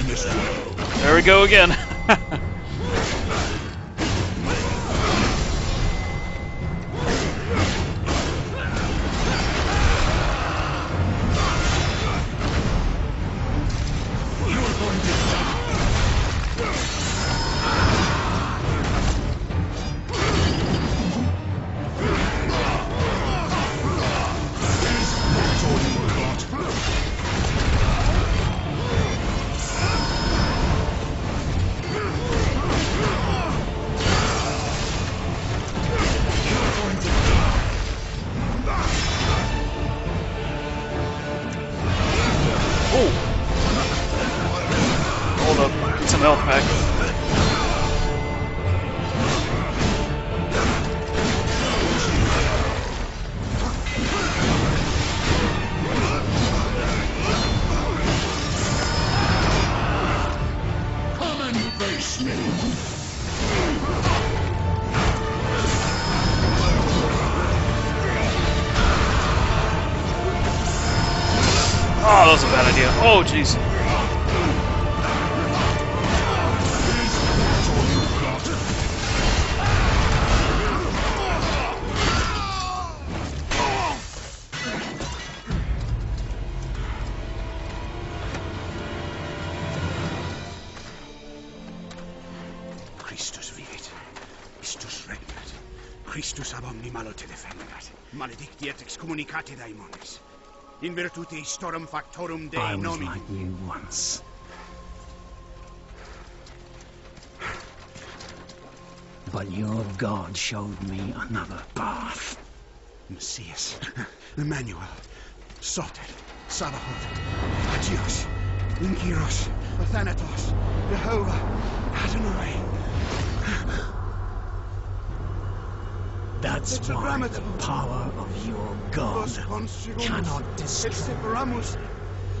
There we go again. Hold up, get some health back. Come and face me. Oh, that was a bad idea. Oh, jeez. Christus vivit. Istus regnat. Christus ab omni malo te defendat. Maledictiet excommunicati daemones. In virtute storum factorum Dei I was nomini. like you once. But your God showed me another path. Messias, Emmanuel, Soter, Sabaoth, Agios, Inkyros, Athanatos, Jehovah, Adonai. That's why the power of your God cannot destroy. Separamus,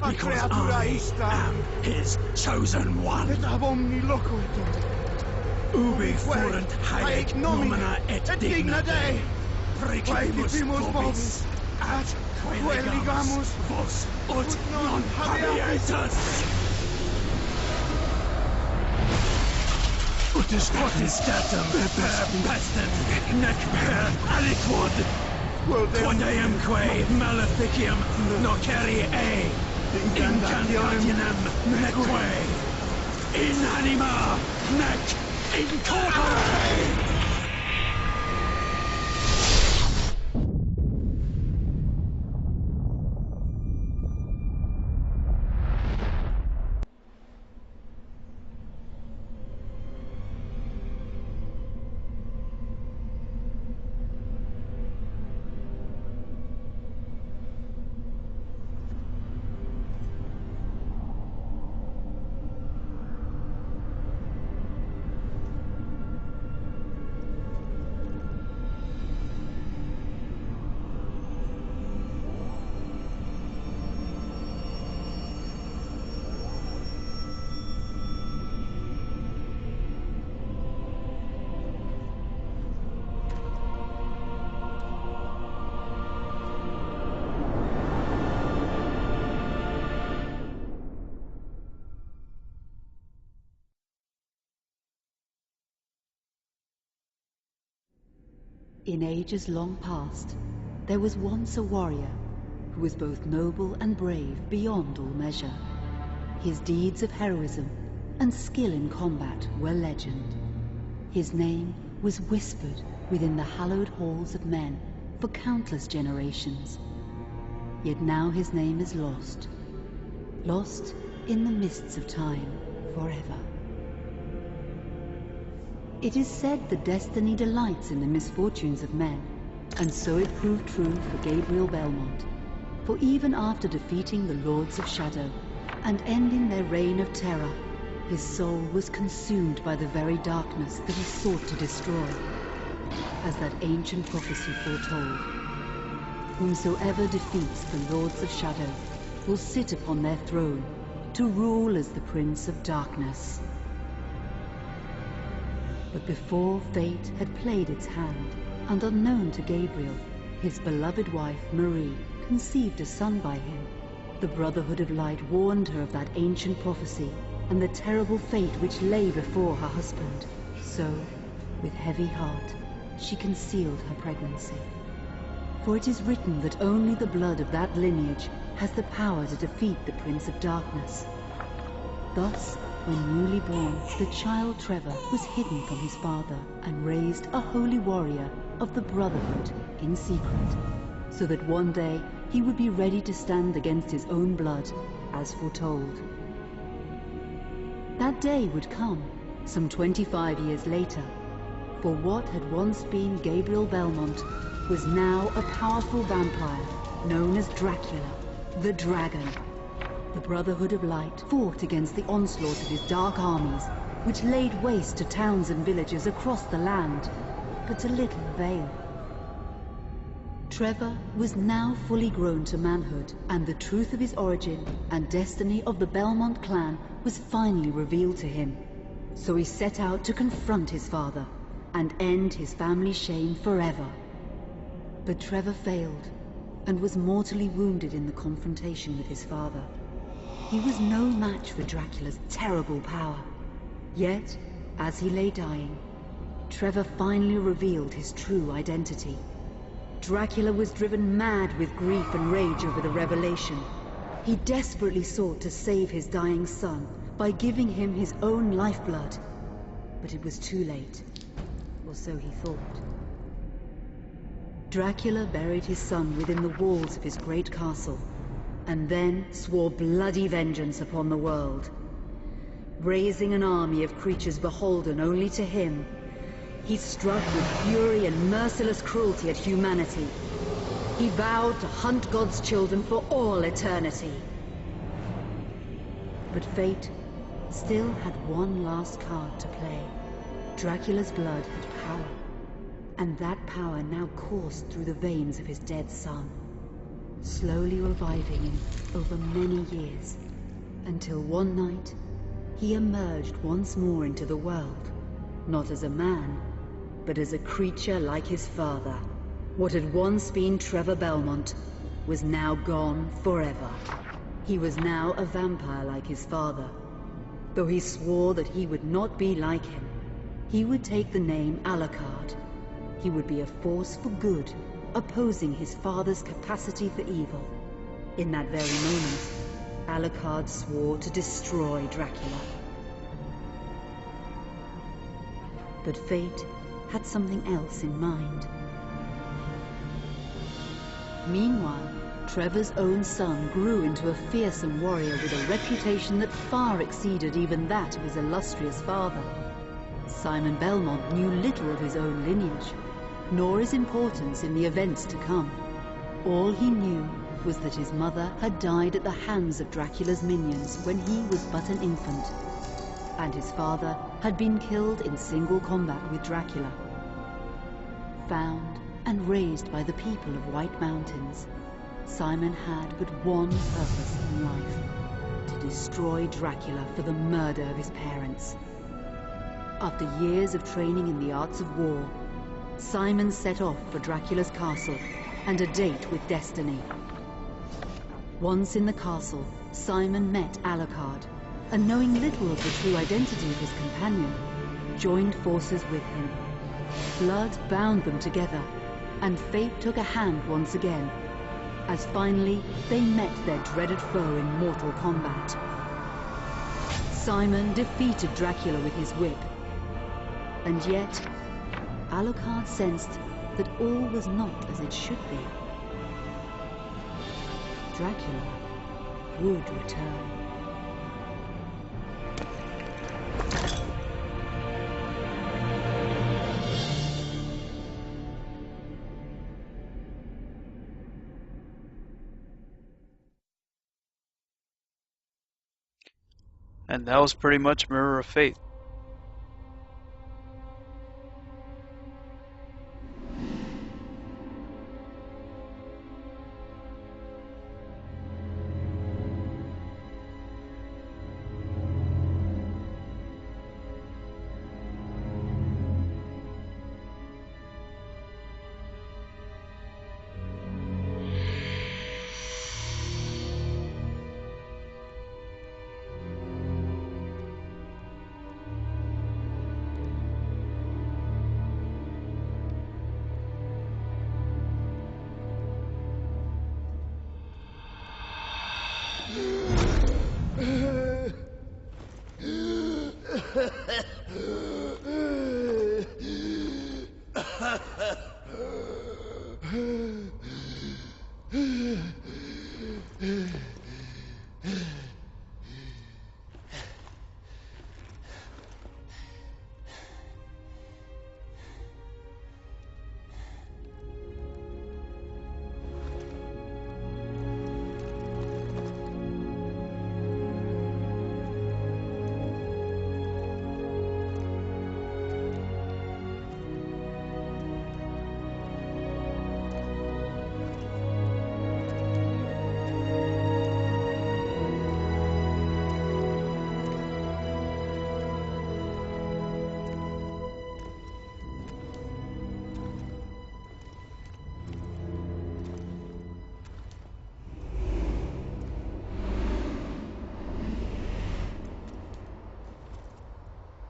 a Because creatura I ista, am his chosen one. et ab omni locuetur. Ubi fuerent haec nomina et digna Dei. Praecipimus Praecipimus vobis, vobis, at quae legamus vos ut non habietas. Ut est potestatem per pestem, nec per aliquod. Quod eamque maleficium nocere incantationem neque in anima nec in corpore. In ages long past, there was once a warrior who was both noble and brave beyond all measure. His deeds of heroism and skill in combat were legend. His name was whispered within the hallowed halls of men for countless generations. Yet now his name is lost, lost in the mists of time forever. It is said that destiny delights in the misfortunes of men, and so it proved true for Gabriel Belmont. For even after defeating the Lords of Shadow and ending their reign of terror, his soul was consumed by the very darkness that he sought to destroy, as that ancient prophecy foretold. Whomsoever defeats the Lords of Shadow will sit upon their throne to rule as the Prince of Darkness. But before fate had played its hand, and unknown to Gabriel, his beloved wife Marie conceived a son by him. The Brotherhood of Light warned her of that ancient prophecy and the terrible fate which lay before her husband. So, with heavy heart, she concealed her pregnancy. For it is written that only the blood of that lineage has the power to defeat the Prince of Darkness. Thus, when newly born, the child Trevor was hidden from his father and raised a holy warrior of the Brotherhood in secret, so that one day he would be ready to stand against his own blood, as foretold. That day would come, some 25 years later, for what had once been Gabriel Belmont was now a powerful vampire known as Dracula, the Dragon. The Brotherhood of Light fought against the onslaught of his dark armies, which laid waste to towns and villages across the land, but to little avail. Trevor was now fully grown to manhood, and the truth of his origin and destiny of the Belmont clan was finally revealed to him. So he set out to confront his father and end his family's shame forever. But Trevor failed and was mortally wounded in the confrontation with his father. He was no match for Dracula's terrible power. Yet, as he lay dying, Trevor finally revealed his true identity. Dracula was driven mad with grief and rage over the revelation. He desperately sought to save his dying son by giving him his own lifeblood. But it was too late, or so he thought. Dracula buried his son within the walls of his great castle, and then swore bloody vengeance upon the world. Raising an army of creatures beholden only to him, he struck with fury and merciless cruelty at humanity. He vowed to hunt God's children for all eternity. But fate still had one last card to play. Dracula's blood had power, and that power now coursed through the veins of his dead son, slowly reviving him over many years, until one night he emerged once more into the world, not as a man, but as a creature like his father. What had once been Trevor Belmont was now gone forever. He was now a vampire like his father. Though he swore that he would not be like him, he would take the name Alucard. He would be a force for good, opposing his father's capacity for evil. In that very moment, Alucard swore to destroy Dracula. But fate had something else in mind. Meanwhile, Trevor's own son grew into a fearsome warrior with a reputation that far exceeded even that of his illustrious father. Simon Belmont knew little of his own lineage, nor his importance in the events to come. All he knew was that his mother had died at the hands of Dracula's minions when he was but an infant, and his father had been killed in single combat with Dracula. Found and raised by the people of White Mountains, Simon had but one purpose in life: to destroy Dracula for the murder of his parents. After years of training in the arts of war, Simon set off for Dracula's castle and a date with destiny. Once in the castle, Simon met Alucard, and knowing little of the true identity of his companion, joined forces with him. Blood bound them together, and fate took a hand once again, as finally they met their dreaded foe in mortal combat. Simon defeated Dracula with his whip, and yet Alucard sensed that all was not as it should be. Dracula would return. And that was pretty much Mirror of Fate.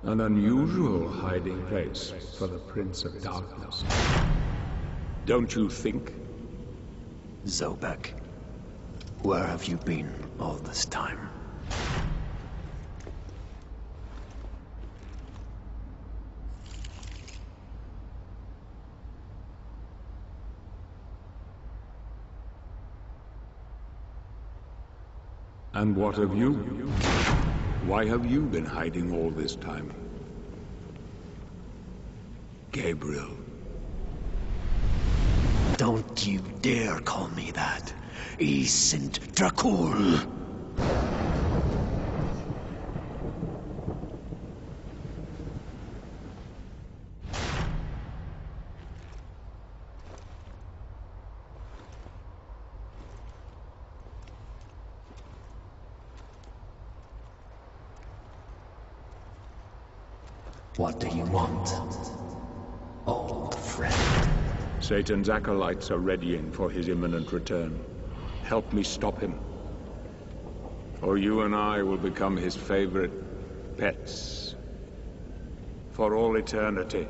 An unusual hiding place for the Prince of Darkness. Don't you think? Zobek, where have you been all this time? And what of you? Why have you been hiding all this time? Gabriel. Don't you dare call me that. Saint Dracul. What do you want, old friend? Satan's acolytes are readying for his imminent return. Help me stop him. Or you and I will become his favorite pets. For all eternity.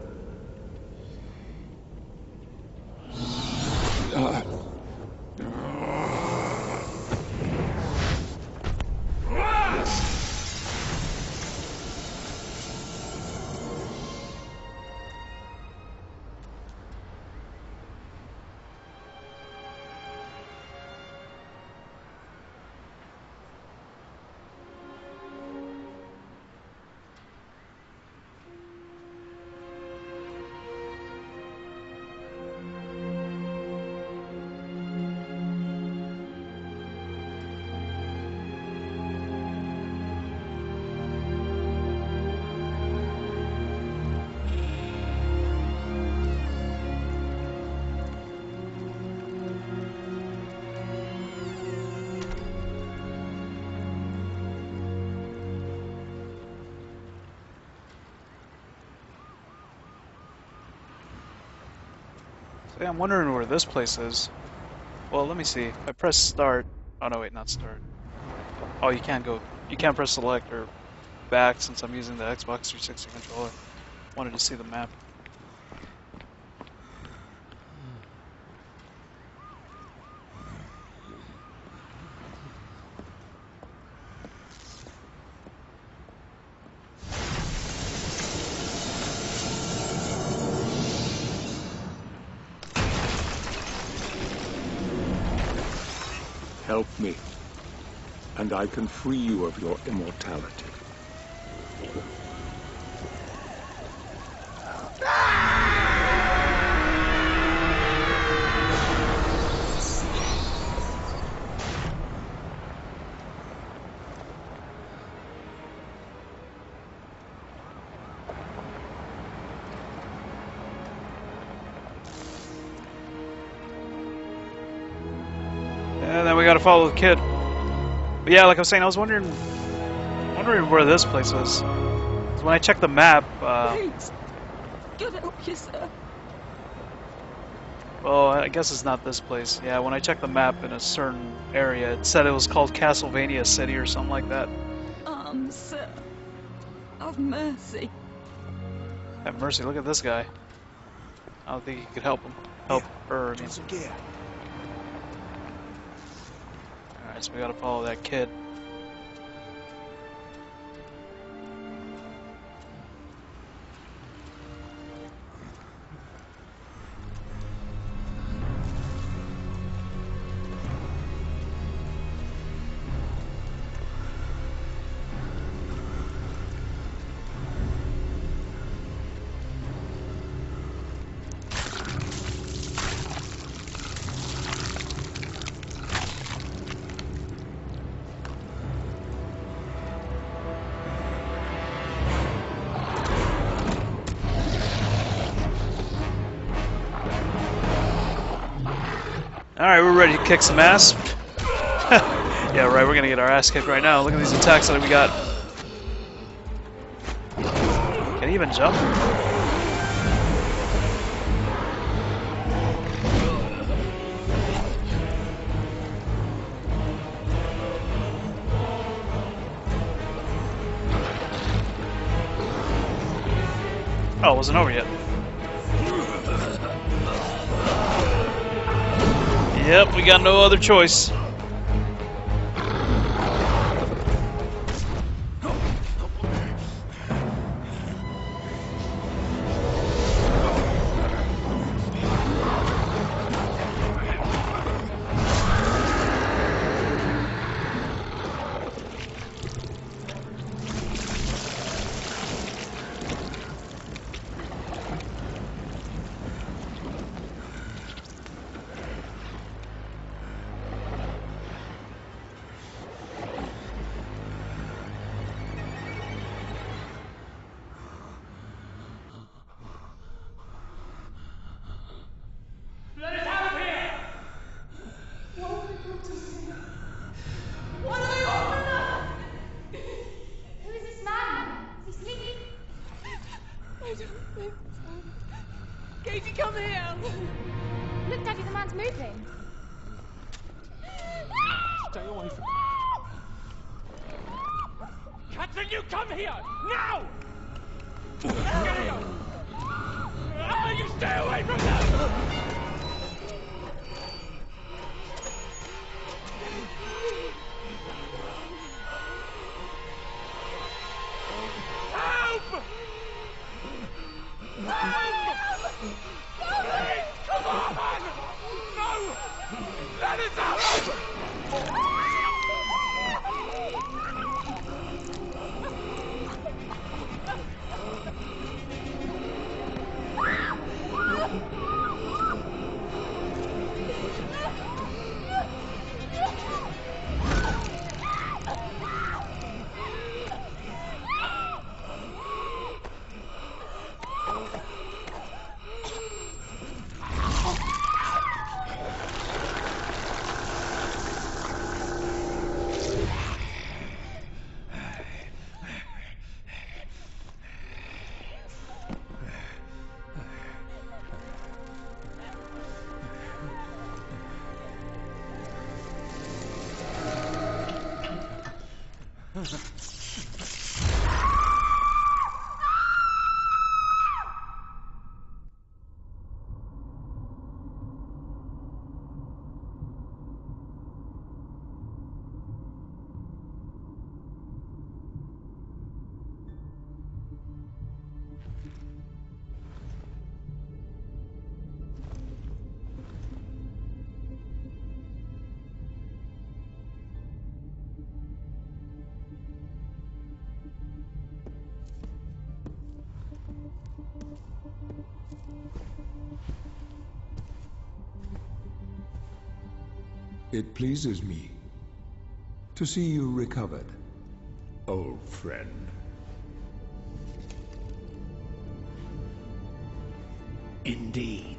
So yeah, I'm wondering where this place is. Well, let me see. If I press start. Oh no, wait, not start. Oh, you can't go. You can't press select or back since I'm using the Xbox 360 controller. Wanted to see the map. Help me, and I can free you of your immortality. And then we gotta follow the kid. But yeah, like I was saying, I was wondering where this place was. 'Cause when I checked the map, Please, get help yourself. well, I guess it's not this place. Yeah, when I checked the map in a certain area, it said it was called Castlevania City or something like that. Sir, have mercy. Have mercy, look at this guy. I don't think he could help him. Help her, I mean. Some gear. Alright, so we gotta follow that kid. Alright, we're ready to kick some ass. Yeah, right, we're gonna get our ass kicked right now. Look at these attacks that we got. Can he even jump? Oh, it wasn't over yet. Yep, we got no other choice. Katie, come here! Look, Daddy, the man's moving. Stay away from Catherine, you come here! Now! Get here! You stay away from them! Help! Help! Please, come on! No! Let us out! It pleases me to see you recovered, old friend. Indeed,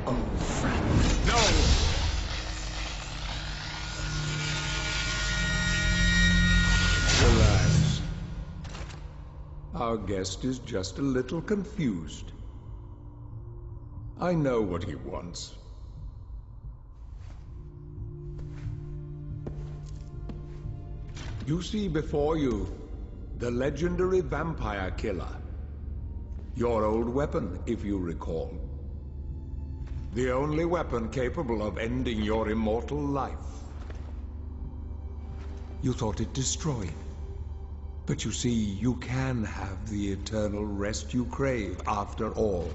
old friend. No! Alas, our guest is just a little confused. I know what he wants. You see before you the legendary vampire killer. Your old weapon, if you recall. The only weapon capable of ending your immortal life. You thought it destroyed. But you see, you can have the eternal rest you crave after all.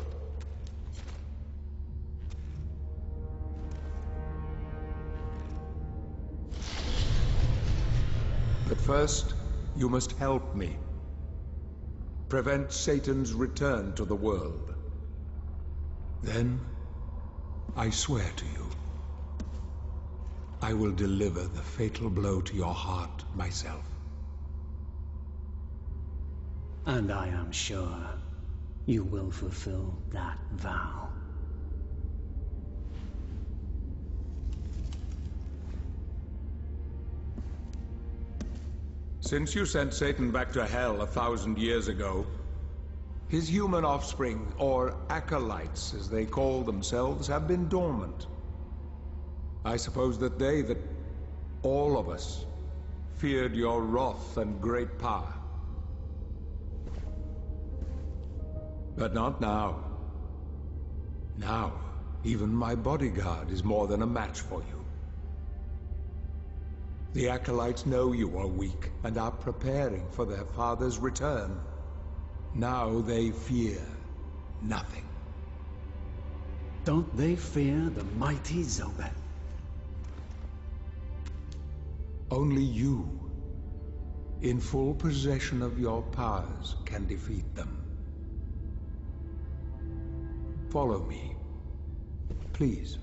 But first, you must help me. Prevent Satan's return to the world. Then, I swear to you, I will deliver the fatal blow to your heart myself. And I am sure you will fulfill that vow. Since you sent Satan back to hell 1,000 years ago, his human offspring, or acolytes as they call themselves, have been dormant. I suppose that all of us, feared your wrath and great power. But not now. Now, even my bodyguard is more than a match for you. The acolytes know you are weak and are preparing for their father's return. Now they fear nothing. Don't they fear the mighty Zobek? Only you, in full possession of your powers, can defeat them. Follow me, please.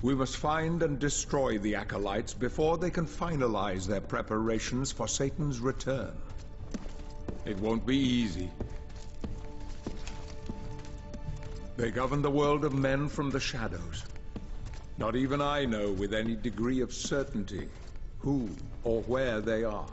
We must find and destroy the acolytes before they can finalize their preparations for Satan's return. It won't be easy. They govern the world of men from the shadows. Not even I know with any degree of certainty who or where they are.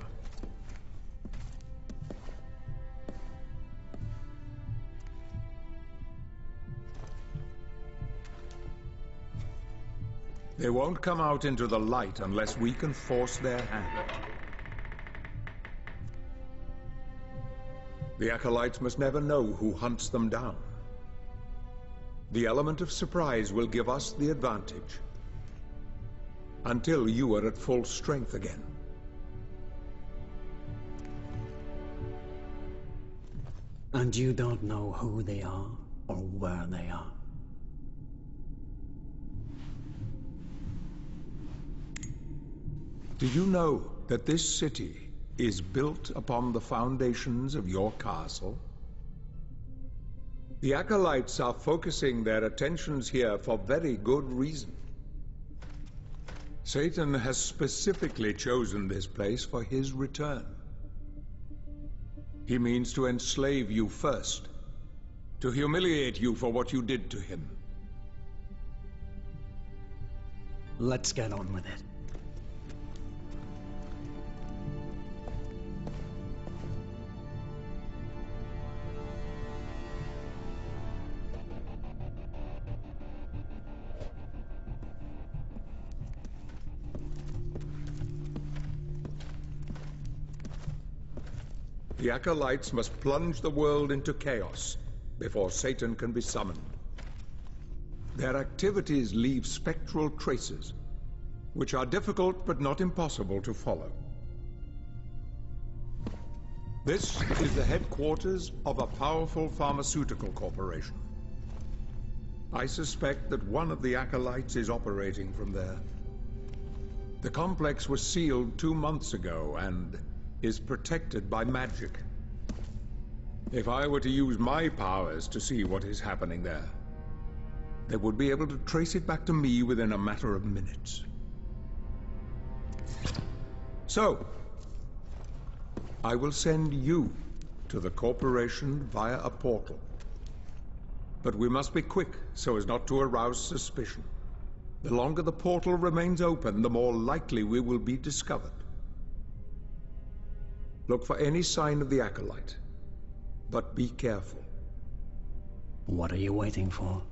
They won't come out into the light unless we can force their hand. The acolytes must never know who hunts them down. The element of surprise will give us the advantage. Until you are at full strength again. And you don't know who they are or where they are. Do you know that this city is built upon the foundations of your castle? The acolytes are focusing their attentions here for very good reason. Satan has specifically chosen this place for his return. He means to enslave you first, to humiliate you for what you did to him. Let's get on with it. The acolytes must plunge the world into chaos before Satan can be summoned. Their activities leave spectral traces, which are difficult but not impossible to follow. This is the headquarters of a powerful pharmaceutical corporation. I suspect that one of the acolytes is operating from there. The complex was sealed 2 months ago and is protected by magic. If I were to use my powers to see what is happening there, they would be able to trace it back to me within a matter of minutes. So, I will send you to the corporation via a portal. But we must be quick so as not to arouse suspicion. The longer the portal remains open, the more likely we will be discovered. Look for any sign of the acolyte, but be careful. What are you waiting for?